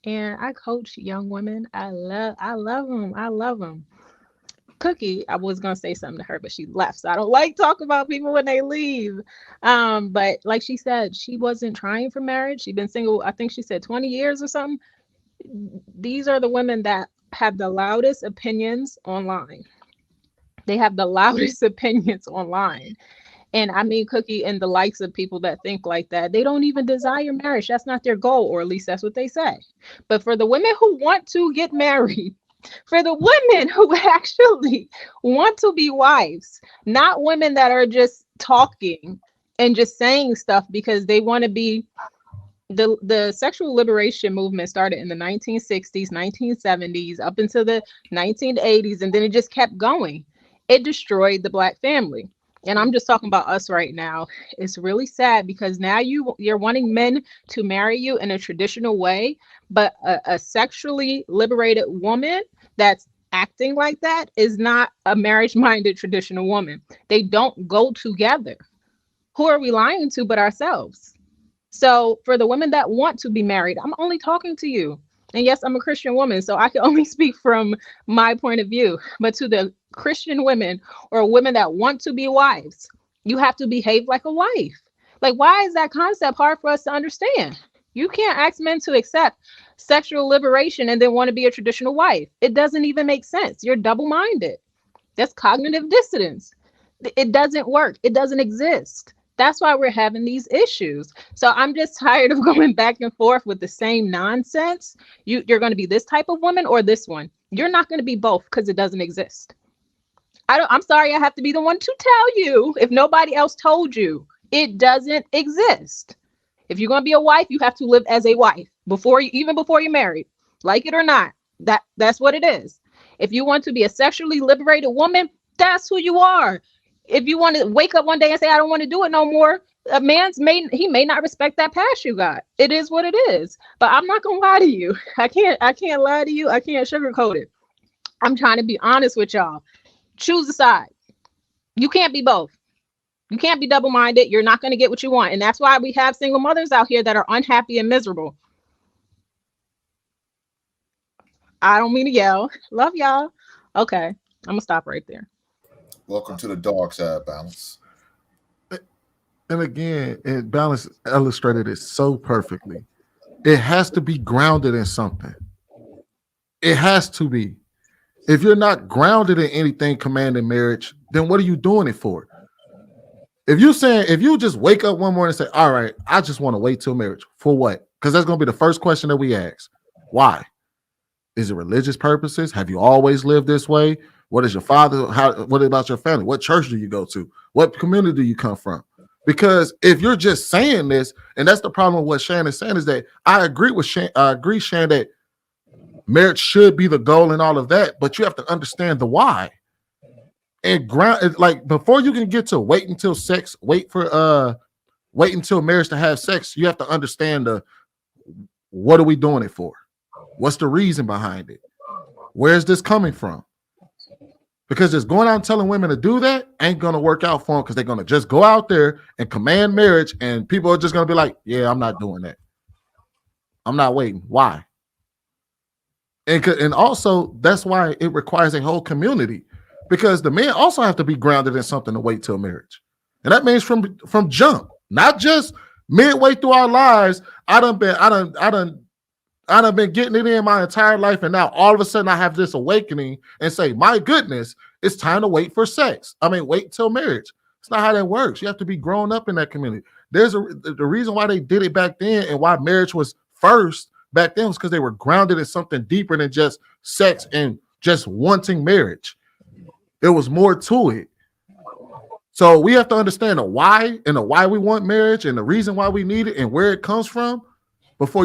and I coach young women. I love them. I love them. Cookie, I was gonna say something to her, but she left. So I don't like talk about people when they leave. But like she said, she wasn't trying for marriage. She'd been single, I think she said 20 years or something. These are the women that have the loudest opinions online. They have the loudest opinions online. And I mean, Cookie and the likes of people that think like that, they don't even desire marriage. That's not their goal, or at least that's what they say. But for the women who want to get married, for the women who actually want to be wives, not women that are just talking and just saying stuff because they want to be. The sexual liberation movement started in the 1960s, 1970s, up into the 1980s, and then it just kept going. It destroyed the black family. And I'm just talking about us right now. It's really sad because now you're wanting men to marry you in a traditional way, but a sexually liberated woman that's acting like that is not a marriage minded traditional woman. They don't go together. Who are we lying to but ourselves? So for the women that want to be married, I'm only talking to you. And yes, I'm a Christian woman, so I can only speak from my point of view. But to the Christian women or women that want to be wives, you have to behave like a wife. Like, why is that concept hard for us to understand? You can't ask men to accept sexual liberation and then want to be a traditional wife. It doesn't even make sense. You're double minded. That's cognitive dissonance. It doesn't work, it doesn't exist. That's why we're having these issues. So I'm just tired of going back and forth with the same nonsense. You're going to be this type of woman or this one. You're not going to be both because it doesn't exist. I'm sorry I have to be the one to tell you if nobody else told you. It doesn't exist. If you're going to be a wife, you have to live as a wife even before you're married. Like it or not. That's what it is. If you want to be a sexually liberated woman, that's who you are. If you want to wake up one day and say, I don't want to do it no more, he may not respect that past you got. It is what it is. But I'm not gonna lie to you. I can't lie to you. I can't sugarcoat it. I'm trying to be honest with y'all. Choose a side. You can't be both. You can't be double-minded. You're not gonna get what you want. And that's why we have single mothers out here that are unhappy and miserable. I don't mean to yell. Love y'all. Okay. I'm gonna stop right there. Welcome to the dark side, Balance. And again, Balance illustrated it so perfectly. It has to be grounded in something. It has to be. If you're not grounded in anything commanding marriage, then what are you doing it for? If you just wake up one morning and say, all right, I just want to wait till marriage. For what? Because that's going to be the first question that we ask. Why? Is it religious purposes? Have you always lived this way? What is your father? What about your family? What church do you go to? What community do you come from? Because if you're just saying this, and that's the problem with what Shan is saying, is that I agree with Shan. I agree, Shan, that marriage should be the goal and all of that, but you have to understand the why. And like before you can get to wait until marriage to have sex, you have to understand what are we doing it for? What's the reason behind it? Where's this coming from? Because just going out and telling women to do that ain't going to work out for them, because they're going to just go out there and command marriage, and people are just going to be like, yeah, I'm not doing that. I'm not waiting. Why? And also, that's why it requires a whole community, because the men also have to be grounded in something to wait till marriage. And that means from jump, not just midway through our lives. I done been getting it in my entire life, and now all of a sudden I have this awakening and say, my goodness, it's time to wait for sex. Wait till marriage. It's not how that works. You have to be grown up in that community. The reason why they did it back then and why marriage was first back then was because they were grounded in something deeper than just sex and just wanting marriage. There was more to it. So we have to understand the why and the why we want marriage and the reason why we need it and where it comes from before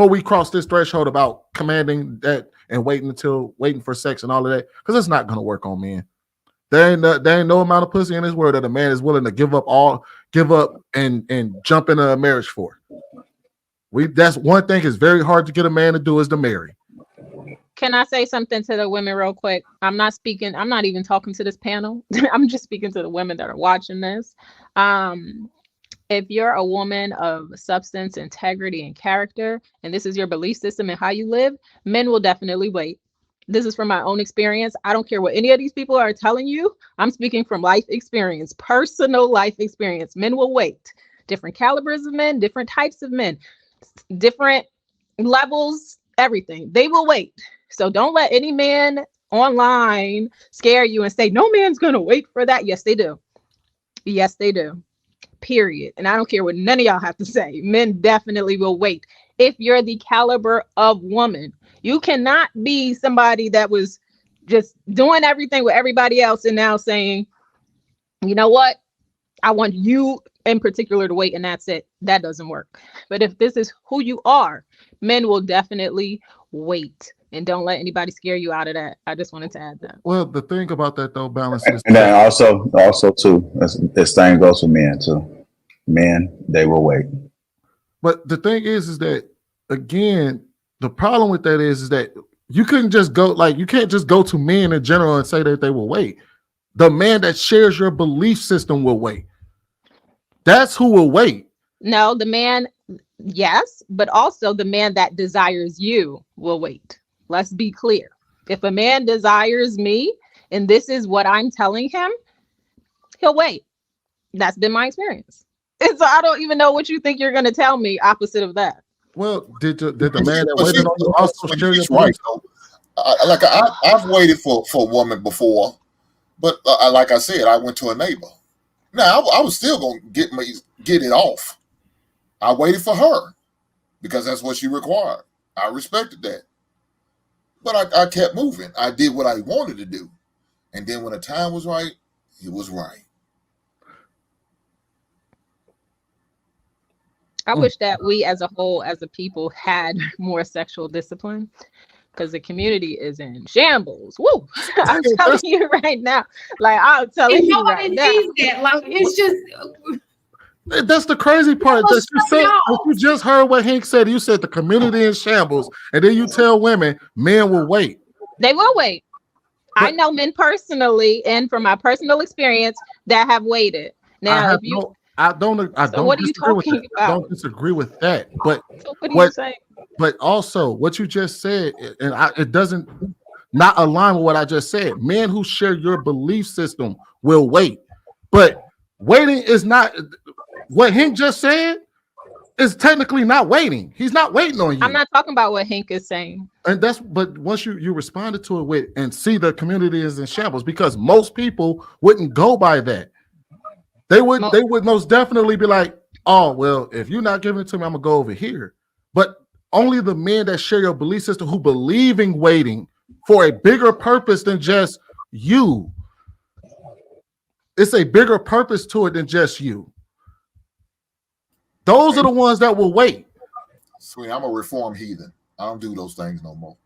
we cross this threshold about commanding that and waiting for sex and all of that, because it's not going to work on men. There ain't no amount of pussy in this world that a man is willing to give up and jump into a marriage for. That's one thing is very hard to get a man to do, is to marry. Can I say something to the women real quick? I'm not even talking to this panel. I'm just speaking to the women that are watching this. If you're a woman of substance, integrity, and character, and this is your belief system and how you live, men will definitely wait. This is from my own experience. I don't care what any of these people are telling you. I'm speaking from life experience, personal life experience. Men will wait. Different calibers of men, different types of men, different levels, everything. They will wait. So don't let any man online scare you and say, no man's going to wait for that. Yes, they do. Yes, they do. Period. And I don't care what none of y'all have to say. Men definitely will wait. If you're the caliber of woman, you cannot be somebody that was just doing everything with everybody else and now saying, you know what? I want you in particular to wait and that's it. That doesn't work. But if this is who you are, men will definitely wait. And don't let anybody scare you out of that. I just wanted to add that. Well, the thing about that though, balance is And then also too, this thing goes for men too. Men, they will wait. but the thing is that again, the problem with that is that you couldn't just go like you can't just go to men in general and say that they will wait. The man that shares your belief system will wait. That's who will wait. No, the man, yes, but also the man that desires you will wait. Let's be clear. If a man desires me and this is what I'm telling him, he'll wait. That's been my experience. And so I don't even know what you think you're going to tell me opposite of that. Well, did the man that But waited she, on you also share your she's right belief? though. I've waited for a woman before, but like I said, I went to a neighbor. Now I was still gonna get it off. I waited for her because that's what she required. I respected that, but I kept moving. I did what I wanted to do, and then when the time was right, it was right. I wish that we as a whole, as a people, had more sexual discipline because the community is in shambles. Woo! I'm telling you right now. Like, I'm telling And you nobody right now. sees that. Like, it's just That's the crazy part. That That was you so said y'all. you just heard what Hank said. You said the community in shambles, and then you tell women men will wait. They will wait. I But know men personally, and from my personal experience, that have waited. Now, if you, I don't so what are you disagree with that. talking I about? don't disagree with that. But So what are you what saying? but also what you just said, and it doesn't not align with what I just said. Men who share your belief system will wait, but waiting is not what Hank just said. Is technically not waiting. He's not waiting on you. I'm not talking about what Hank is saying. And that's but once you responded to it with and see the community is in shambles because most people wouldn't go by that. They would most definitely be like, oh well, if you're not giving it to me, I'm gonna go over here. But only the men that share your belief system who believe in waiting for a bigger purpose than just you. It's a bigger purpose to it than just you. Those are the ones that will wait. Sweet, I'm a reformed heathen. I don't do those things no more.